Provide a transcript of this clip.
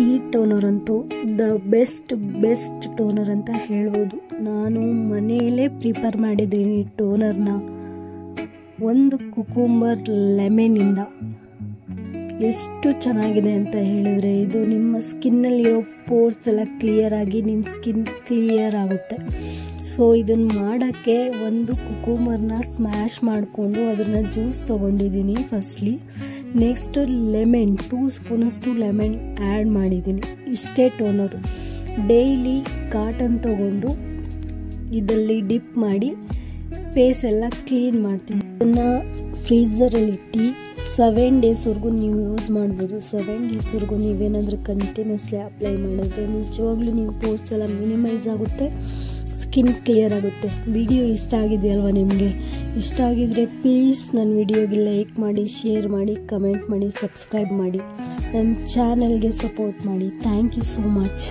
ಈ ಟೋನರ್ ಅಂತೂ the best toner ಅಂತ ಹೇಳ್ಬೋದು. ನಾನು ಮನೆಯಲ್ಲೇ ಪ್ರಿಪೇರ್ ಮಾಡಿದ್ದೀನಿ ಈ ಟೋನರ್ನ. ಒಂದು ಕುಕುಂಬರ್ ಲೆಮನಿಂದ ಎಷ್ಟು ಚೆನ್ನಾಗಿದೆ ಅಂತ ಹೇಳಿದರೆ, ಇದು ನಿಮ್ಮ ಸ್ಕಿನ್ನಲ್ಲಿರೋ ಪೋರ್ಸ್ ಎಲ್ಲ ಕ್ಲಿಯರ್ ಆಗಿ ನಿಮ್ಮ ಸ್ಕಿನ್ ಕ್ಲಿಯರ್ ಆಗುತ್ತೆ. ಸೊ ಇದನ್ನು ಮಾಡೋಕ್ಕೆ ಒಂದು ಕುಕುಂಬರ್ನ ಸ್ಮ್ಯಾಶ್ ಮಾಡಿಕೊಂಡು ಅದನ್ನು ಜ್ಯೂಸ್ ತೊಗೊಂಡಿದ್ದೀನಿ ಫಸ್ಟ್ಲಿ. ನೆಕ್ಸ್ಟ್ ಲೆಮನ್ 2 ಸ್ಪೂನಷ್ಟು ಲೆಮನ್ ಆ್ಯಡ್ ಮಾಡಿದ್ದೀನಿ. ಇಷ್ಟೇ ಟೋನರು. ಡೈಲಿ ಕಾಟನ್ ತೊಗೊಂಡು ಇದರಲ್ಲಿ ಡಿಪ್ ಮಾಡಿ ಫೇಸ್ ಎಲ್ಲ ಕ್ಲೀನ್ ಮಾಡ್ತೀನಿ. ಇದನ್ನು ಫ್ರೀಝರಲ್ಲಿಟ್ಟು 7 ಡೇಸ್ವರೆಗೂ ನೀವು ಯೂಸ್ ಮಾಡ್ಬೋದು. 7 ಡೇಸ್ವರೆಗೂ ನೀವೇನಾದರೂ ಕಂಟಿನ್ಯೂಸ್ಲಿ ಅಪ್ಲೈ ಮಾಡಿದ್ರೆ ನಿಜವಾಗ್ಲೂ ನಿಮ್ಮ ಪೋರ್ಸ್ ಎಲ್ಲ ಮಿನಿಮೈಸ್ ಆಗುತ್ತೆ, ಸ್ಕಿನ್ ಕ್ಲಿಯರ್ ಆಗುತ್ತೆ. ವಿಡಿಯೋ ಇಷ್ಟ ಆಗಿದೆಯಲ್ವ ನಿಮಗೆ? ಇಷ್ಟ ಆಗಿದರೆ ಪ್ಲೀಸ್ ನನ್ನ ವಿಡಿಯೋಗೆ ಲೈಕ್ ಮಾಡಿ, ಶೇರ್ ಮಾಡಿ, ಕಮೆಂಟ್ ಮಾಡಿ, ಸಬ್ಸ್ಕ್ರೈಬ್ ಮಾಡಿ, ನನ್ನ ಚಾನಲ್ಗೆ ಸಪೋರ್ಟ್ ಮಾಡಿ. Thank you so much.